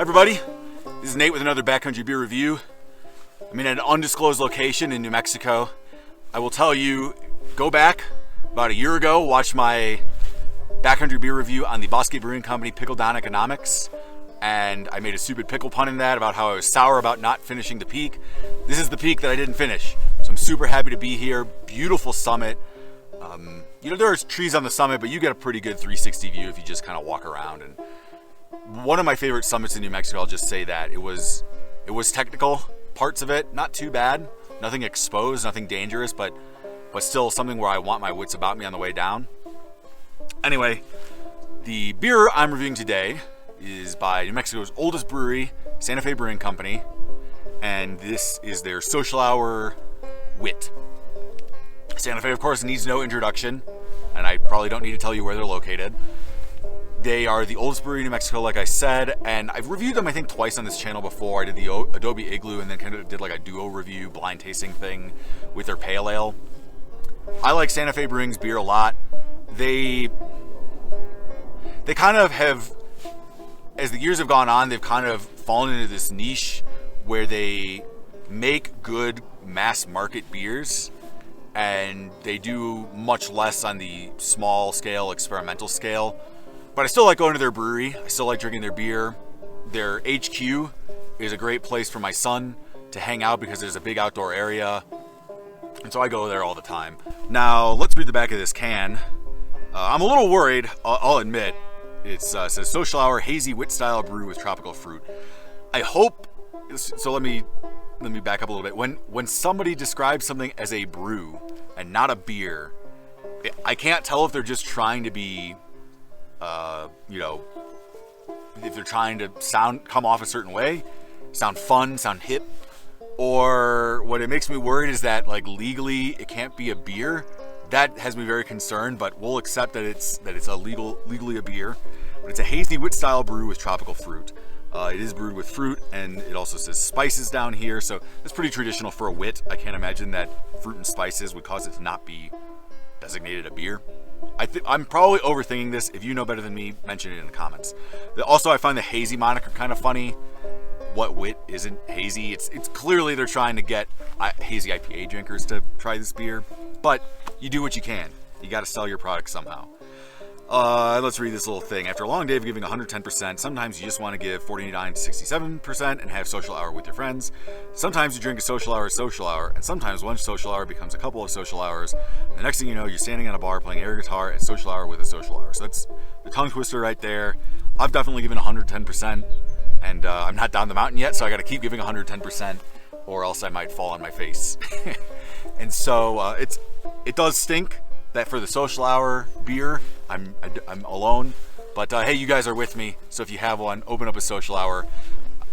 everybody, this is Nate with another Backcountry beer review. I'm in an undisclosed location in New Mexico. I will tell you, go back about a year ago, watch my Backcountry beer review on the Bosque Brewing Company Pickle Down Economics, and I made a stupid pickle pun in that about how I was sour about not finishing the peak. This is the peak that I didn't finish, so I'm super happy to be here. Beautiful summit. There's trees on the summit, but you get a pretty good 360 view if you just kind of walk around. And one of my favorite summits in New Mexico, I'll just say that. It was technical, parts of it, not too bad. Nothing exposed, nothing dangerous, but still something where I want my wits about me on the way down. Anyway, the beer I'm reviewing today is by New Mexico's oldest brewery, Santa Fe Brewing Company, and this is their Social Hour Wit. Santa Fe, of course, needs no introduction, and I probably don't need to tell you where they're located. They are the oldest brewery in New Mexico, like I said, and I've reviewed them, I think, twice on this channel before. I did the Adobe Igloo and then kind of did like a duo review, blind tasting thing with their pale ale. I like Santa Fe Brewing's beer a lot. They kind of have, as the years have gone on, they've kind of fallen into this niche where they make good mass market beers, and they do much less on the small scale, experimental scale. But I still like going to their brewery. I still like drinking their beer. Their HQ is a great place for my son to hang out because there's a big outdoor area. And so I go there all the time. Now, let's read the back of this can. I'm a little worried, I'll admit. It says Social Hour Hazy Wit Style Brew with Tropical Fruit. I hope, so let me back up a little bit. When somebody describes something as a brew and not a beer, I can't tell if they're just trying to be, if they're trying to come off a certain way, sound fun, sound hip, or what it makes me worried is that, like, legally it can't be a beer. That has me very concerned, but we'll accept that it's legally a beer. But it's a hazy wit style brew with tropical fruit. It is brewed with fruit, and it also says spices down here, so that's pretty traditional for a wit. I can't imagine that fruit and spices would cause it to not be designated a beer. I'm probably overthinking this. If you know better than me, mention it in the comments. Also, I find the hazy moniker kind of funny. What wit isn't hazy? It's clearly they're trying to get hazy IPA drinkers to try this beer, but you do what you can. You got to sell your product somehow. Let's read this little thing. After a long day of giving 110%, sometimes you just want to give 49 to 67% and have social hour with your friends. Sometimes you drink a social hour, and sometimes one social hour becomes a couple of social hours. And the next thing you know, you're standing on a bar playing air guitar at social hour with a social hour. So that's the tongue twister right there. I've definitely given 110%, and I'm not down the mountain yet, so I got to keep giving 110%, or else I might fall on my face. And so it does stink that for the social hour beer, I'm alone, but hey, you guys are with me, so if you have one, open up a social hour.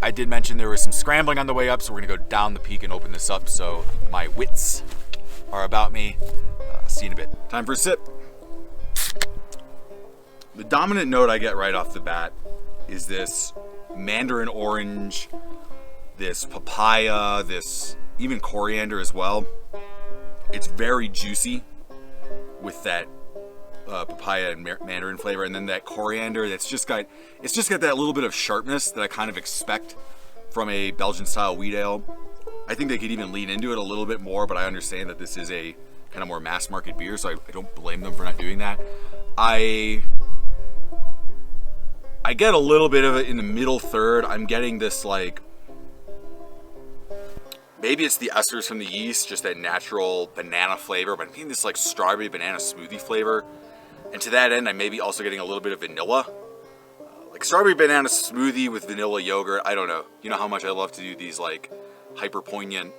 I did mention there was some scrambling on the way up, so we're gonna go down the peak and open this up so my wits are about me. See you in a bit. Time for a sip. The dominant note I get right off the bat is this mandarin orange, this papaya, this even coriander as well. It's very juicy with that papaya and mandarin flavor, and then that coriander that's just got that little bit of sharpness that I kind of expect from a Belgian style wheat ale. I think they could even lean into it a little bit more, but I understand that this is a kind of more mass market beer, so I don't blame them for not doing that. I get a little bit of it in the middle third. I'm getting this, like, maybe it's the esters from the yeast, just that natural banana flavor, but I'm getting this like strawberry banana smoothie flavor. And to that end, I'm maybe also getting a little bit of vanilla. Like strawberry banana smoothie with vanilla yogurt. I don't know. You know how much I love to do these like hyper poignant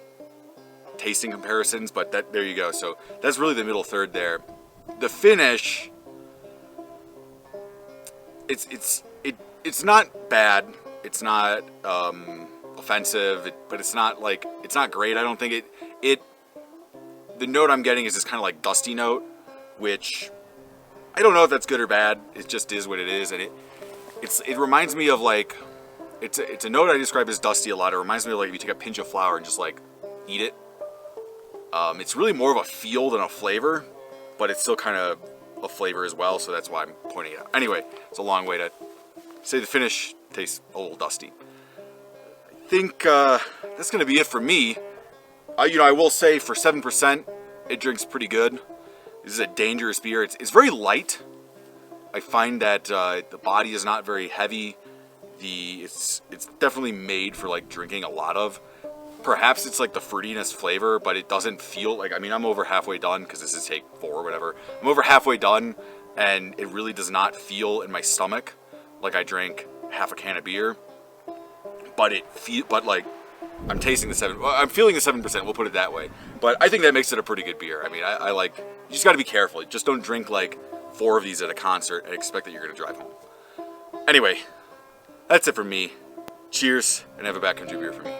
tasting comparisons, but there you go. So that's really the middle third there. The finish, it's not bad. It's not offensive, but it's not great. I don't think the note I'm getting is this kind of like dusty note, which I don't know if that's good or bad. It just is what it is, and it reminds me of like, it's a note I describe as dusty a lot. It reminds me of like if you take a pinch of flour and just like eat it. It's really more of a feel than a flavor, but it's still kind of a flavor as well, so that's why I'm pointing it out. Anyway, it's a long way to say the finish tastes a little dusty. I think that's gonna be it for me. I will say for 7%, it drinks pretty good. This is a dangerous beer. It's very light. I find that the body is not very heavy. It's definitely made for like drinking a lot of. Perhaps it's like the fruitiness flavor, but it doesn't feel like, I mean, I'm over halfway done because this is take 4 or whatever. I'm over halfway done, and it really does not feel in my stomach like I drank half a can of beer. But like I'm tasting I'm feeling the 7%. We'll put it that way. But I think that makes it a pretty good beer. I mean, I like. You just got to be careful. Just don't drink like 4 of these at a concert and expect that you're gonna drive home. Anyway, that's it for me. Cheers, and have a backcountry beer for me.